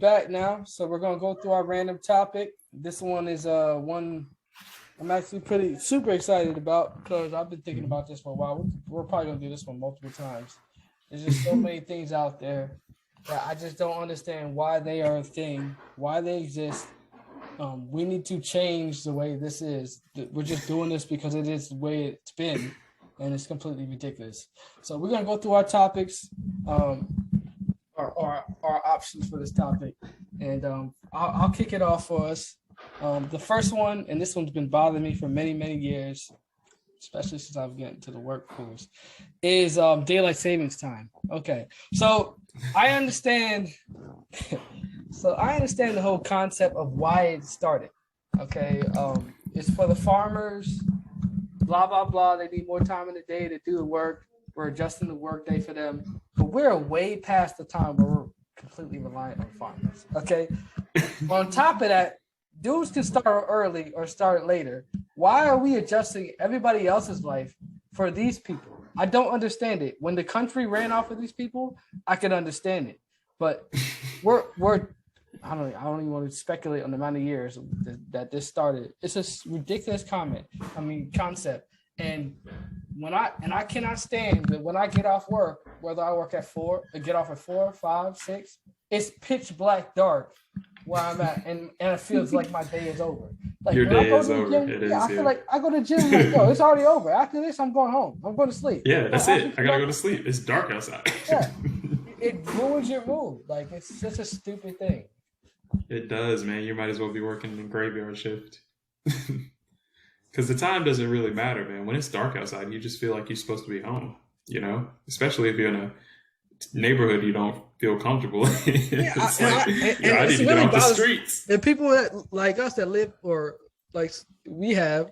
back now, so we're gonna go through our random topic. This one is one I'm actually pretty super excited about because I've been thinking about this for a while. We're probably gonna do this one multiple times. There's just so many things out there that I just don't understand why they are a thing, why they exist. We need to change the way this is. We're just doing this because it is the way it's been, and it's completely ridiculous. So we're gonna go through our topics. Our options for this topic, and I'll kick it off for us. The first one, and this one's been bothering me for many years, especially since I've gotten to the workforce, is daylight savings time. Okay, so I understand. So I understand the whole concept of why it started. Okay, it's for the farmers. Blah blah blah. They need more time in the day to do the work. We're adjusting the workday for them, but we're way past the time where we're completely reliant on farmers. Okay. On top of that, dudes can start early or start later. Why are we adjusting everybody else's life for these people? I don't understand it. When the country ran off of these people, I could understand it, but we're I don't even want to speculate on the amount of years that this started. It's a ridiculous concept. And I cannot stand that when I get off work, whether I work at 4 or get off at 4, 5, 6, it's pitch black dark where I'm at, and it feels like my day is over. Like your day is over. Gym, I feel like I go to the gym, like, yo, it's already over. After this, I'm going home. I'm going to sleep. Yeah, that's it. I gotta go to sleep. It's dark outside. Yeah, it ruins your mood. Like, it's such a stupid thing. It does, man. You might as well be working in graveyard shift. Because the time doesn't really matter, man. When it's dark outside, you just feel like you're supposed to be home, especially if you're in a neighborhood you don't feel comfortable in. It's I need to get off the streets. And people that like us that live, or like we have,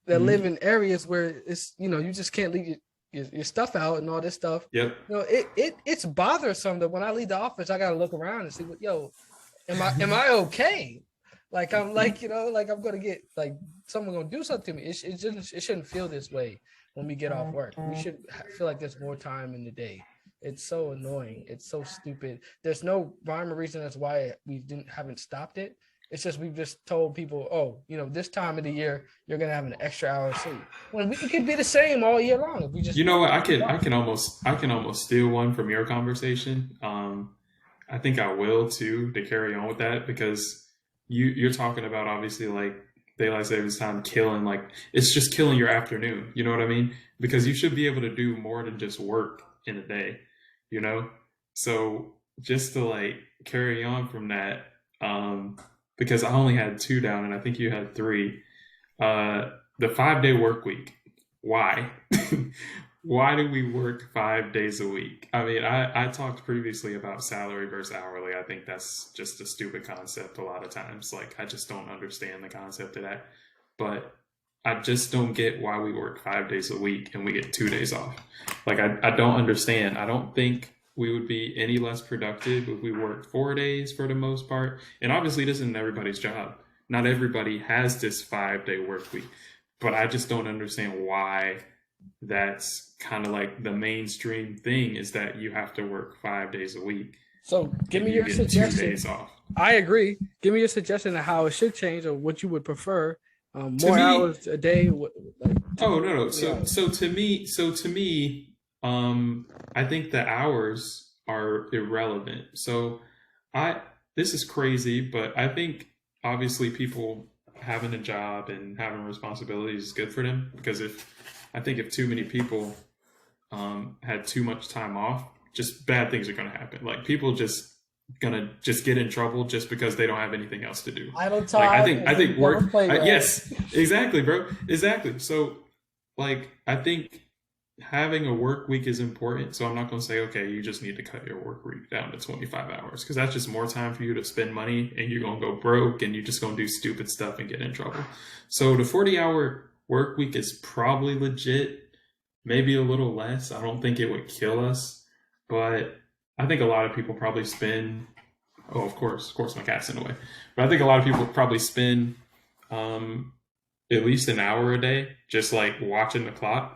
that live in areas where it's, you just can't leave your stuff out and all this stuff. Yep. It's bothersome that when I leave the office, I got to look around and see am I okay? Like I'm like, like I'm gonna get like someone gonna do something to me. It shouldn't feel this way when we get off work. We should feel like there's more time in the day. It's so annoying. It's so stupid. There's no rhyme or reason as why we haven't stopped it. It's just we've just told people, this time of the year you're gonna have an extra hour of sleep. When we could be the same all year long if we just. You know what? I can almost steal one from your conversation. I think I will too, to carry on with that, because you're talking about obviously like daylight savings time killing, like it's just killing your afternoon. You know what I mean? Because you should be able to do more than just work in a day, So just to like carry on from that, because I only had 2 down and I think you had 3, the 5-day work week. Why? Why do we work 5 days a week? I mean, I talked previously about salary versus hourly. I think that's just a stupid concept a lot of times. Like, I just don't understand the concept of that. But I just don't get why we work 5 days a week and we get 2 days off. Like, I don't understand. I don't think we would be any less productive if we worked 4 days for the most part. And obviously, this isn't everybody's job. Not everybody has this 5-day work week. But I just don't understand why that's kind of like the mainstream thing, is that you have to work 5 days a week. So give me your suggestion. 2 days off. I agree. Give me your suggestion of how it should change or what you would prefer. More hours a day. No. So to me, I think the hours are irrelevant. So this is crazy, but I think obviously people having a job and having responsibilities is good for them, because if too many people had too much time off, just bad things are going to happen. Like, people just gonna get in trouble just because they don't have anything else to do. Idle time. Like, I think work. Yes, exactly, bro. Exactly. So, like, I think having a work week is important. So I'm not going to say, okay, you just need to cut your work week down to 25 hours, because that's just more time for you to spend money, and you're going to go broke, and you're just going to do stupid stuff and get in trouble. So the 40-hour work week is probably legit, maybe a little less. I don't think it would kill us, but I think a lot of people probably spend, of course my cat's in the way, but I think a lot of people probably spend at least an hour a day just like watching the clock.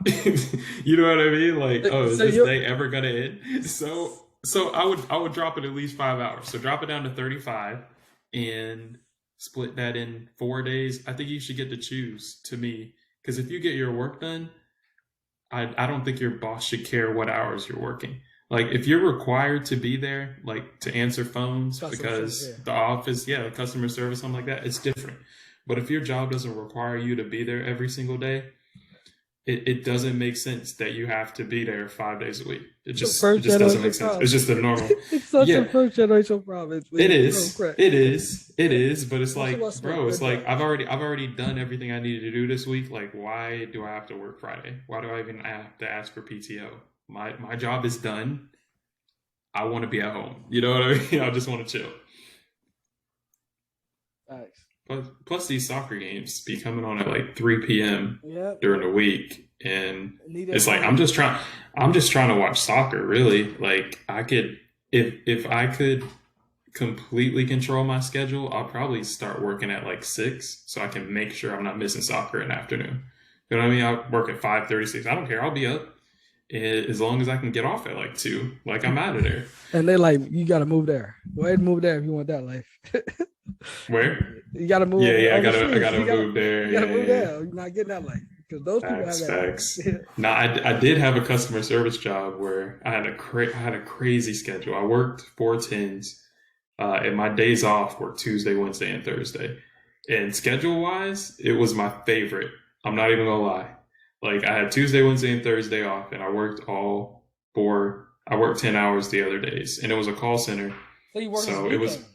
You know what I mean? Like, is this day ever gonna end? So So I would drop it at least 5 hours. So drop it down to 35 and split that in 4 days. I think you should get to choose, to me, because if you get your work done, I don't think your boss should care what hours you're working. Like if you're required to be there, like to answer phones Customer service, because yeah. the office, yeah, customer service, something like that, it's different. But if your job doesn't require you to be there every single day, it doesn't make sense that you have to be there 5 days a week. It It's a just it first just doesn't make generation sense. problem. It's just a normal. It's such a Yeah, first generation problem. it No, is. correct. It is. It is. But it's Most of like, us make bro, it's good like jobs. I've already done everything I needed to do this week. Like, why do I have to work Friday? Why do I even have to ask for PTO? My job is done. I want to be at home. You know what I mean? I just want to chill. Thanks. Plus these soccer games be coming on at like 3 p.m. Yep. during the week, and Need it's that like money. I'm just trying to watch soccer. Really, like I could, if I could completely control my schedule, I'll probably start working at like 6, so I can make sure I'm not missing soccer in the afternoon. You know what I mean? I work at 5:36. I don't care. I'll be up as long as I can get off at like 2. Like I'm out of there. And they like, you got to move there. Go ahead and move there if you want that life. Where? You got to move. Yeah, I overseas. gotta move there. You got to Yeah, move yeah. there. You're not getting that life because those people have Facts, that. facts. No, I did have a customer service job where I had a crazy schedule. I worked 4 10s, and my days off were Tuesday, Wednesday, and Thursday. And schedule wise, it was my favorite. I'm not even gonna lie. Like I had Tuesday, Wednesday, and Thursday off, and I worked all 4. I worked 10 hours the other days, and it was a call center. So you work So this it was. weekend.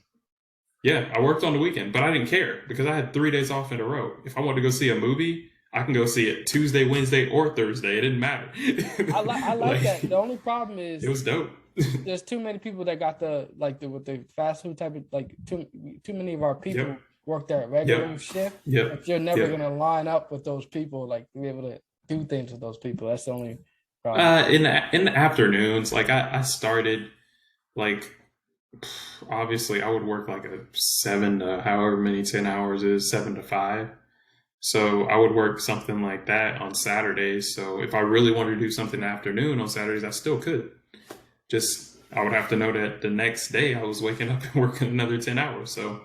Yeah, I worked on the weekend, but I didn't care because I had 3 days off in a row. If I wanted to go see a movie, I can go see it Tuesday, Wednesday, or Thursday. It didn't matter. I like that. The only problem is it was dope. there's too many people that got with the fast food type of like too many of our people Yep. work that regular Yep. shift. Yep. But you're never Yep. gonna line up with those people, like be able to do things with those people. That's the only problem. In the afternoons, like I started like obviously I would work like a 7 to however many 10 hours is 7 to 5. So I would work something like that on Saturdays. So if I really wanted to do something in the afternoon on Saturdays, I still could. Just I would have to know that the next day I was waking up and working another 10 hours. So,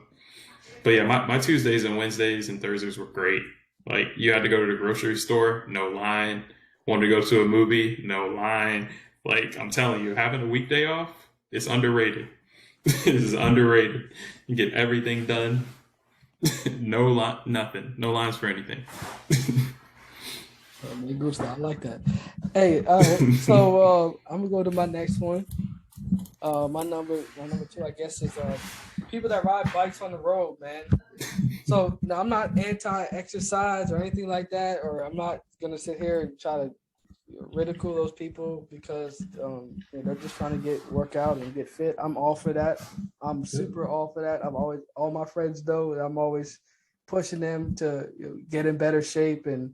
but yeah, my Tuesdays and Wednesdays and Thursdays were great. Like you had to go to the grocery store, no line. Wanted to go to a movie, no line. Like I'm telling you, having a weekday off, it's underrated. It is underrated. You get everything done. Nothing. No lines for anything. I like that. Hey, so I'm gonna go to my next one. My number 2, I guess, is people that ride bikes on the road, man. So now I'm not anti-exercise or anything like that, or I'm not gonna sit here and try to ridicule those people because they're just trying to work out and get fit. I'm all for that. I'm super all for that. I'm always, all my friends know that I'm always pushing them to get in better shape and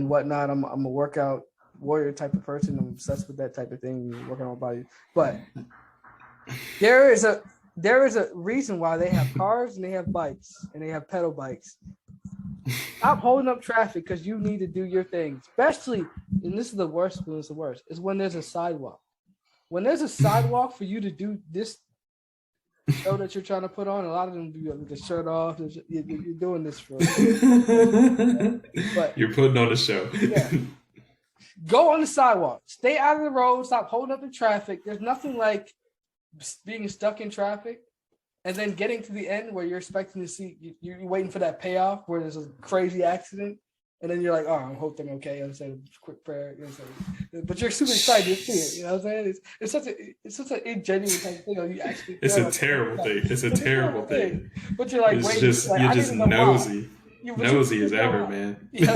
whatnot. I'm a workout warrior type of person. I'm obsessed with that type of thing, working on my body. But there is a reason why they have cars and they have bikes and they have pedal bikes. Stop holding up traffic because you need to do your thing. Especially, and this is the worst when it's the worst, is when there's a sidewalk. When there's a sidewalk for you to do this show that you're trying to put on, a lot of them do with the shirt off. You're doing this for but You're putting on a show. Yeah. Go on the sidewalk. Stay out of the road. Stop holding up the traffic. There's nothing like being stuck in traffic and then getting to the end where you're expecting to see, you're waiting for that payoff where there's a crazy accident. And then you're like, oh, I hope they're okay. I'm saying a quick prayer. You know what I'm saying? But you're super excited to see it. You know what I'm saying? It's such an ingenuine type of thing. You actually It's a terrible thing. It's a terrible thing. But you're like, It's wait, just like, you're just nosy. Nosy as ever, why. man. Yeah.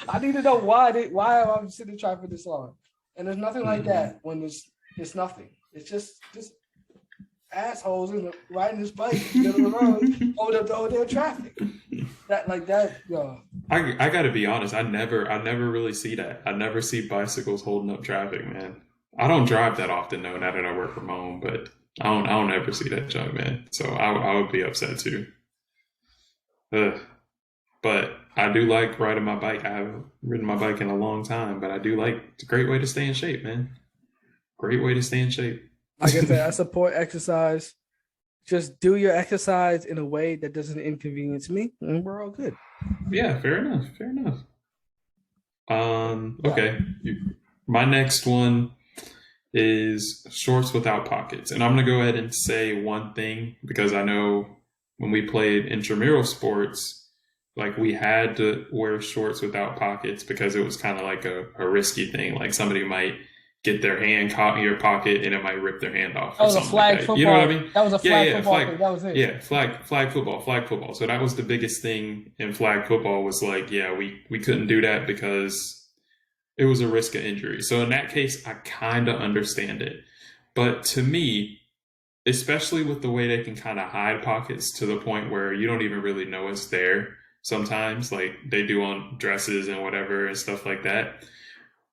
I need to know why I'm sitting trying for this long. And there's nothing like that when it's nothing. It's just assholes riding this bike in the road, hold up the whole damn traffic. I gotta be honest. I never really see that. I never see bicycles holding up traffic, man. I don't drive that often though. Now that I work from home, but I don't ever see that junk, man. So I would be upset too. But I do like riding my bike. I haven't ridden my bike in a long time, but I do like. It's a great way to stay in shape, man. Great way to stay in shape. Like I said, I support exercise. Just do your exercise in a way that doesn't inconvenience me, and we're all good. Yeah, fair enough. Fair enough. Yeah. Okay. My next one is shorts without pockets. And I'm going to go ahead and say one thing because I know when we played intramural sports, like we had to wear shorts without pockets because it was kind of like a risky thing. Like somebody might get their hand caught in your pocket and it might rip their hand off That or was a something like flag that. football. You know what I mean? That was a Yeah, flag yeah, football thing. That was it. yeah, flag football. So that was the biggest thing in flag football was like, yeah, we couldn't do that because it was a risk of injury. So in that case, I kind of understand it. But to me, especially with the way they can kind of hide pockets to the point where you don't even really know it's there sometimes, like they do on dresses and whatever and stuff like that.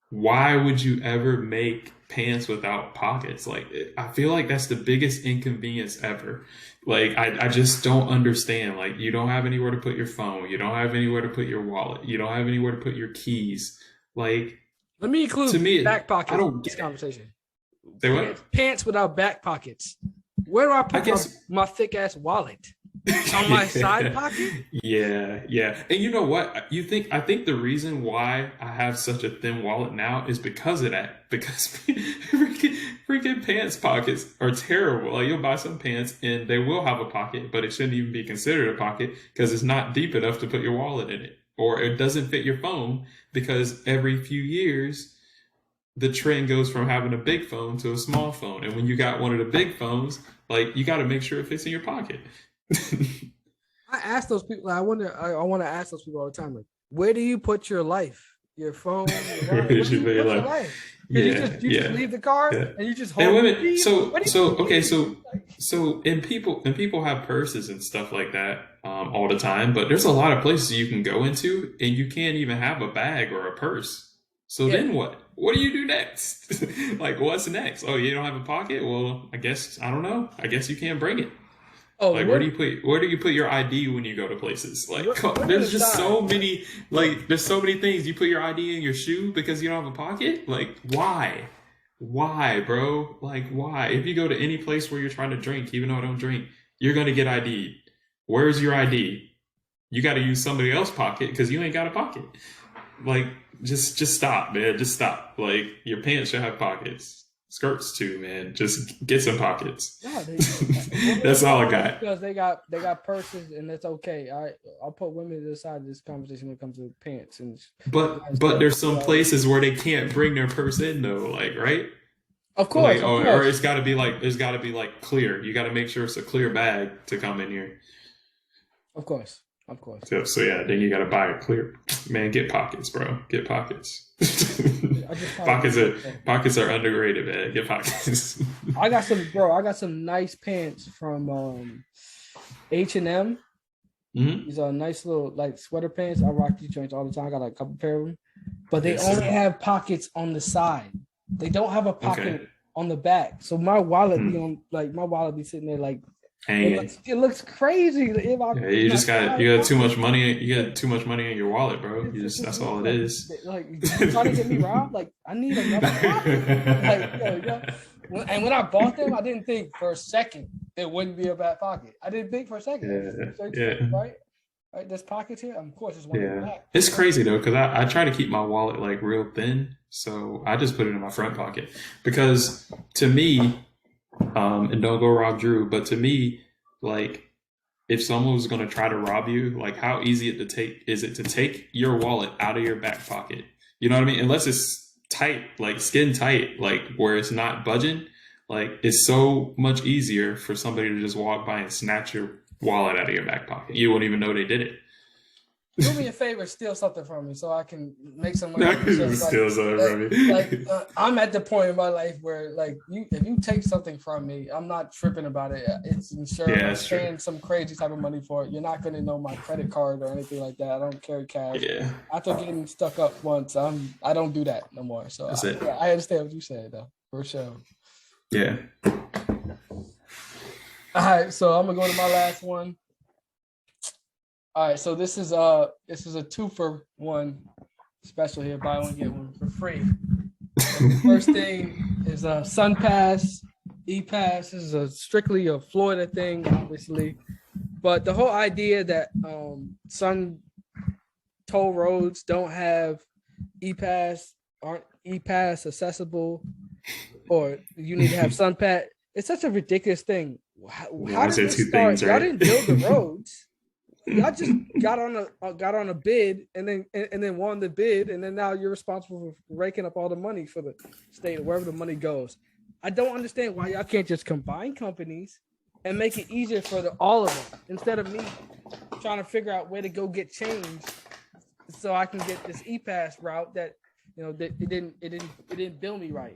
Why would you ever make pants without pockets? Like, I feel like that's the biggest inconvenience ever. Like, I just don't understand. Like, you don't have anywhere to put your phone. You don't have anywhere to put your wallet. You don't have anywhere to put your keys. Like, Let me to include me, back I pockets in don't this get it. conversation. Say what? Pants without back pockets. Where do I I put guess. my thick ass wallet? On my side pocket? Yeah. And you know what? I think the reason why I have such a thin wallet now is because of that. Because freaking pants pockets are terrible. Like you'll buy some pants and they will have a pocket, but it shouldn't even be considered a pocket because it's not deep enough to put your wallet in it. Or it doesn't fit your phone because every few years the trend goes from having a big phone to a small phone. And when you got one of the big phones, like you got to make sure it fits in your pocket. I ask those people. I wonder. I want to ask those people all the time. Like, where do you put your life? Your phone? Your wallet? Where do you put your life? Yeah, You just leave the car yeah. and you just hold And the women, keys? and people have purses and stuff like that all the time. But there's a lot of places you can go into, and you can't even have a bag or a purse. So Yeah. then what? What do you do next? Like, what's next? Oh, you don't have a pocket? Well, I guess I don't know. I guess you can't bring it. Oh, Like, where do you put your ID when you go to places? Like, Women there's just aside. so many, like, there's so many things. You put your ID in your shoe because you don't have a pocket? Like, why? Why, bro? Like, why? If you go to any place where you're trying to drink, even though I don't drink, you're going to get ID'd. Where's your ID? You got to use somebody else's pocket because you ain't got a pocket. Like, just stop, man. Just stop. Like, your pants should have pockets. Skirts too, man. Just get some pockets. No, That's all I got. Because they got purses and that's okay. I'll put women to the side of this conversation when it comes to pants and. But there's some places where they can't bring their purse in though, like right. Of course, like, or it's got to be like clear. You got to make sure it's a clear bag to come in here. Of course. So yeah, then you got to buy a clear. Man, get pockets, bro. Get pockets. Pockets are underrated, man. Get pockets. I got some nice pants from H&M. Mm-hmm. These are nice little like sweater pants. I rock these joints all the time. I got like a couple pair of them, but they only have pockets on the side. They don't have a pocket on the back. So my wallet be sitting there like. It looks crazy. You got too much money. You got too much money in your wallet, bro. That's all it is. Like, you trying to get me robbed? Like, I need another pocket. And when I bought them, I didn't think for a second it wouldn't be a bad pocket. I didn't think for a second. Right? There's pockets here. Of course, it's one in the back. It's crazy though, because I try to keep my wallet like real thin, so I just put it in my front pocket. Because to me. And don't go rob Drew, but to me, like, if someone was going to try to rob you, like, how easy is it to take your wallet out of your back pocket? You know what I mean? Unless it's tight, like skin tight, like where it's not budging, like it's so much easier for somebody to just walk by and snatch your wallet out of your back pocket. You won't even know they did it. Do me a favor, steal something from me so I can make some money. Steal something from me. I'm at the point in my life where, like, if you take something from me, I'm not tripping about it. It's insured. I'm paying some crazy type of money for it. You're not going to know my credit card or anything like that. I don't carry cash. Yeah. After getting stuck up once, I don't do that no more. So I understand what you said, though, for sure. Yeah. All right, so I'm gonna go to my last one. All right, so this is a 2-for-1 special here. Buy one get one for free. So the first thing is Sun Pass E-Pass is strictly a Florida thing, obviously. But the whole idea that some toll roads don't have E-Pass, aren't E-Pass accessible, or you need to have SunPat, it's such a ridiculous thing. Yeah, How those did are this two start? things, Y'all right? didn't build the roads. Y'all just got on a bid and then won the bid, and then now you're responsible for raking up all the money for the state or wherever the money goes. I don't understand why y'all can't just combine companies and make it easier for all of them instead of me trying to figure out where to go get change so I can get this E-Pass route that that it didn't bill me right.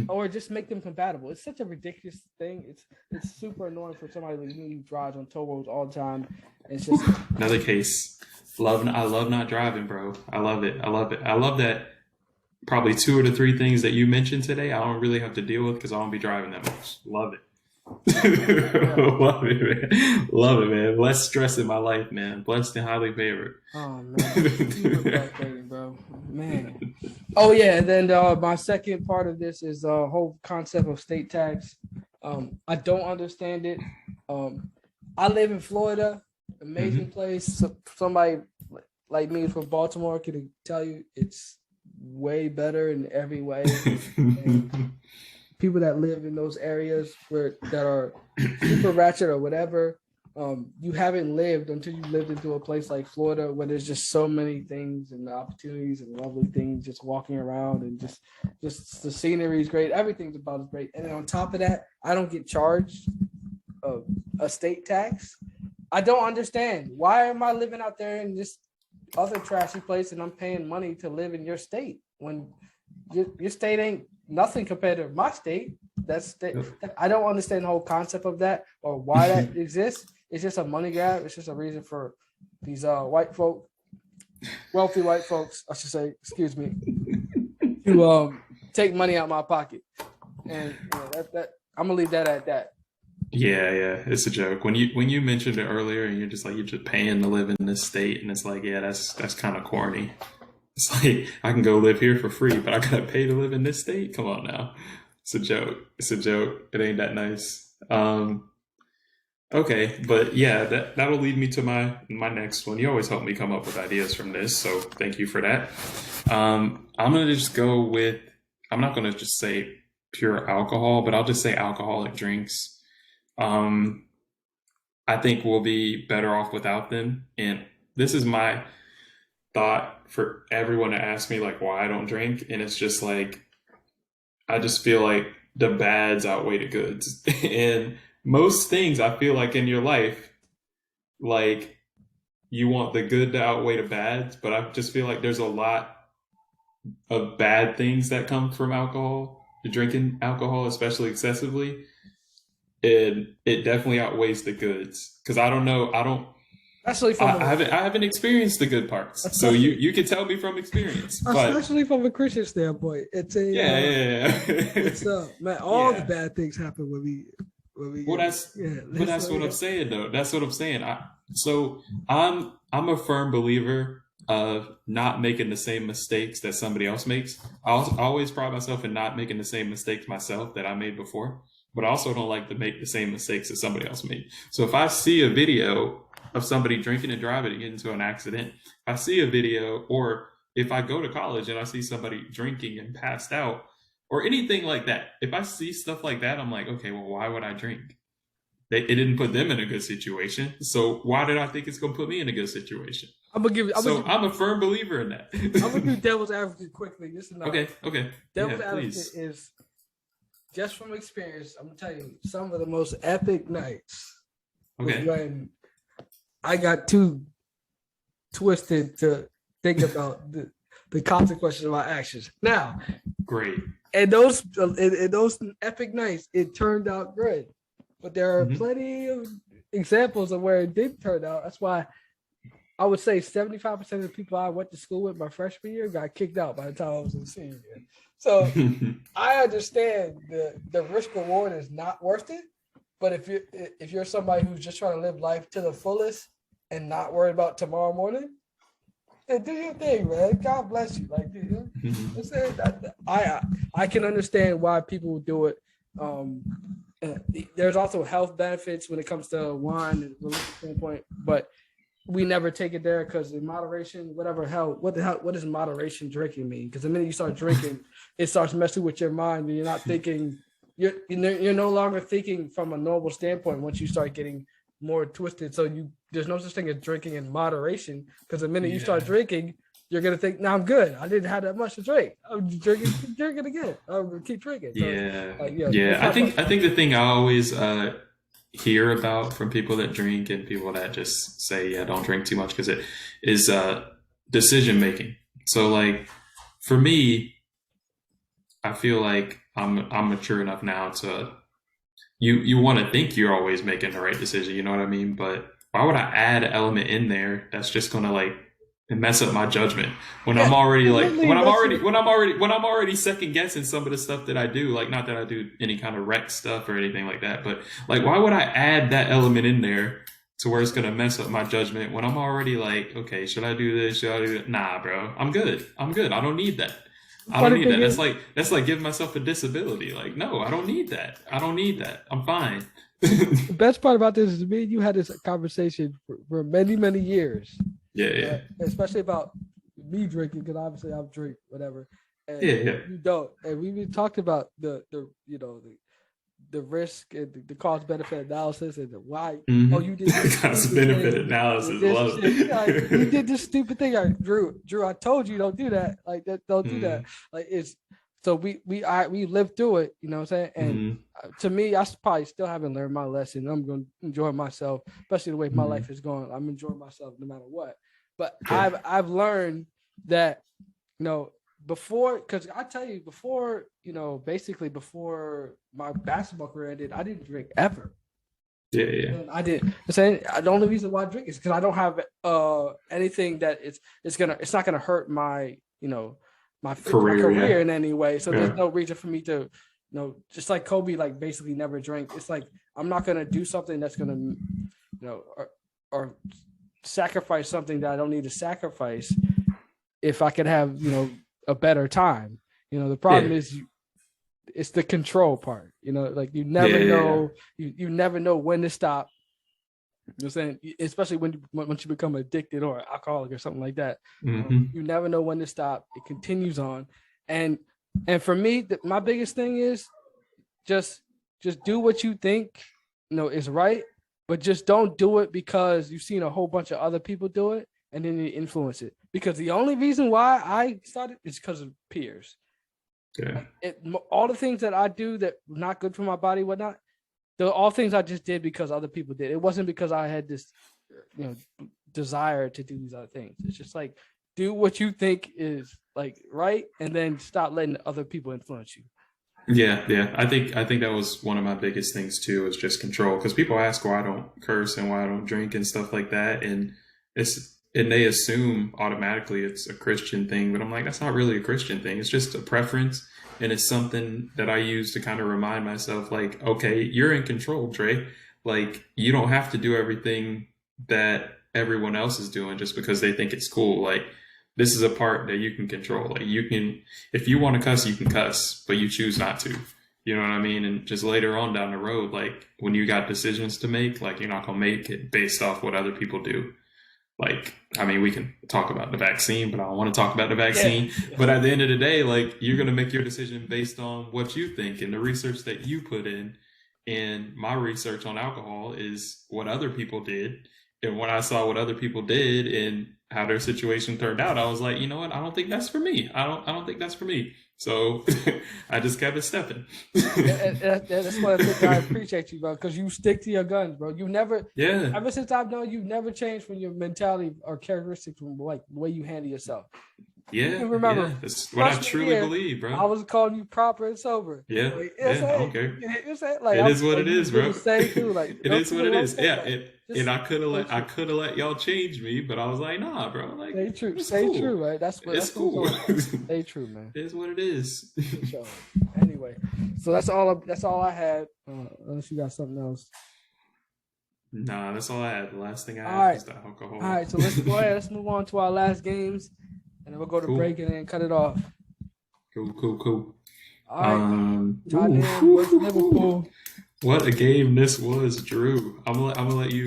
Or just make them compatible. It's such a ridiculous thing. It's super annoying for somebody like me who drives on toll roads all the time. It's just Another case. I love not driving, bro. I love it. I love it. I love that probably two of the three things that you mentioned today I don't really have to deal with because I don't be driving that much. Love it. Love it, man. Love it, man. Less stress in my life, man. Blessed and highly favored. oh man, super frustrating, bro. Man. Oh yeah, and then my second part of this is the whole concept of state tax. I don't understand it. I live in Florida, amazing place. So somebody like me from Baltimore could tell you it's way better in every way. And people that live in those areas that are super ratchet or whatever, you haven't lived until you lived into a place like Florida where there's just so many things and opportunities and lovely things just walking around, and just the scenery is great. Everything's about as great. And then on top of that, I don't get charged a state tax. I don't understand. Why am I living out there in this other trashy place and I'm paying money to live in your state when your state ain't nothing compared to my state? I don't understand the whole concept of that or why that exists. It's just a money grab. It's just a reason for these wealthy white folks, I should say, excuse me, to take money out of my pocket. And that I'm gonna leave that at that. Yeah, it's a joke. When you mentioned it earlier, and you're just paying to live in this state, and it's like, yeah, that's kind of corny. It's like I can go live here for free, but I gotta pay to live in this state. Come on now, it's a joke. It's a joke. It ain't that nice. Okay, but yeah, that'll lead me to my next one. You always help me come up with ideas from this, so thank you for that. I'm gonna just go with. I'm not gonna just say pure alcohol, but I'll just say alcoholic drinks. I think we'll be better off without them. And this is my thought for everyone to ask me, like, why I don't drink. And it's just like, I just feel like the bads outweigh the goods. And most things I feel like in your life, like, you want the good to outweigh the bads, but I just feel like there's a lot of bad things that come from alcohol, drinking alcohol, especially excessively. It definitely outweighs the goods, because I haven't experienced the good parts, so you can tell me from experience, especially from a Christian standpoint. It's a it's man, all the bad things happen when we that's what I'm saying though. That's what I'm saying. I'm a firm believer of not making the same mistakes that somebody else makes. I always pride myself in not making the same mistakes myself that I made before. But I also don't like to make the same mistakes that somebody else made. So if I see a video of somebody drinking and driving and getting into an accident, if I see a video, or if I go to college and I see somebody drinking and passed out, or anything like that, if I see stuff like that, I'm like, okay, well, why would I drink? It didn't put them in a good situation. So why did I think it's going to put me in a good situation? I'm a firm believer in that. I'm going to do devil's advocate quickly. Okay. Devil's advocate is, just from experience, I'm gonna tell you some of the most epic nights. Okay. When I got too twisted to think about the consequences of my actions. Now, great. And those epic nights, it turned out good. But there are plenty of examples of where it did turn out. That's why I would say 75% of the people I went to school with my freshman year got kicked out by the time I was in senior year. So I understand the risk reward is not worth it. But if you're somebody who's just trying to live life to the fullest and not worried about tomorrow morning, then do your thing, man. God bless you. Like, I can understand why people do it. There's also health benefits when it comes to wine and religious standpoint, but we never take it there because in moderation, what does moderation drinking mean? Because the minute you start drinking, it starts messing with your mind, and you're not thinking. You're no longer thinking from a normal standpoint once you start getting more twisted. So there's no such thing as drinking in moderation, because the minute you start drinking, you're gonna think, "Now I'm good. I didn't have that much to drink. I'm drinking again. I'm gonna keep drinking." So, I think the thing I always hear about from people that drink and people that just say, "Yeah, don't drink too much," because it is decision making. So, like for me, I feel like I'm mature enough now to you want to think you're always making the right decision. You know what I mean? But why would I add an element in there that's just gonna like mess up my judgment when I'm already like when I'm already second guessing some of the stuff that I do, like not that I do any kind of rec stuff or anything like that, but like why would I add that element in there to where it's gonna mess up my judgment when I'm already like, okay, should I do this? Should I do that? Nah, bro, I'm good. I don't need that. I don't need that. That's like giving myself a disability. Like, no, I don't need that. I'm fine. The best part about this is me and you had this conversation for many, many years. Yeah. Especially about me drinking, because obviously I've drink whatever. And you don't. And we talked about the risk and the cost benefit analysis and the why. Mm-hmm. Oh, you did this cost benefit analysis. Love it. Like, you did this stupid thing. Like, Drew, I told you don't do that. Like that, don't do that. Like it's so we lived through it. You know what I'm saying? And to me, I probably still haven't learned my lesson. I'm going to enjoy myself, especially the way my life is going. I'm enjoying myself no matter what. But I've learned that, before, because I tell you, before my basketball career ended, I didn't drink ever. Yeah. And I didn't. The only reason why I drink is because I don't have anything that it's not gonna hurt my my career in any way. So there's no reason for me to just like Kobe, like basically never drink. It's like I'm not gonna do something that's gonna or sacrifice something that I don't need to sacrifice if I could have a better time. The problem is it's the control part. Like you never know. You never know when to stop. You know what I'm saying? Especially once you become addicted or alcoholic or something like that. You never know when to stop. It continues on, and for me, my biggest thing is just do what you think is right, but just don't do it because you've seen a whole bunch of other people do it and then you influence it. Because the only reason why I started is because of peers. Yeah. All the things that I do that are not good for my body, whatnot, they're all things I just did because other people did. It wasn't because I had this, desire to do these other things. It's just like, do what you think is like right, and then stop letting other people influence you. Yeah. I think that was one of my biggest things too, is just control. Because people ask why I don't curse and why I don't drink and stuff like that, and they assume automatically it's a Christian thing, but I'm like, that's not really a Christian thing. It's just a preference, and it's something that I use to kind of remind myself, like, okay, you're in control, Dre. Like, you don't have to do everything that everyone else is doing just because they think it's cool. Like, this is a part that you can control. Like, you can, if you want to cuss, you can cuss, but you choose not to. You know what I mean? And just later on down the road, like when you got decisions to make, like you're not going to make it based off what other people do. Like, I mean, we can talk about the vaccine, but I don't want to talk about the vaccine. Yeah. But at the end of the day, like, you're going to make your decision based on what you think and the research that you put in. And my research on alcohol is what other people did. And when I saw what other people did and how their situation turned out, I was like, you know what? I don't think that's for me. I don't think that's for me. So I just kept it stepping. That's what I think. I appreciate you, bro, because you stick to your guns, bro. You never, ever since I've known you, never changed from your mentality or characteristics from like the way you handle yourself. Yeah, you can remember. That's what I truly believe, bro. I was calling you proper and sober. Yeah, like, I don't care. Like, it is what it is, bro. Say too, like, it is what it is. Yeah, and I could have let y'all change me, but I was like, nah, bro. Like, stay true, right? That's cool. Stay true, man. It is what it is. Anyway, so that's all I had. Unless you got something else. Nah, that's all I had. The last thing I had was the alcohol. All right, so let's go ahead. Let's move on to our last games, and then we'll go to break and then cut it off. Cool. All right, Ooh, Tottenham versus Liverpool. what a game this was, Drew. I'm gonna let you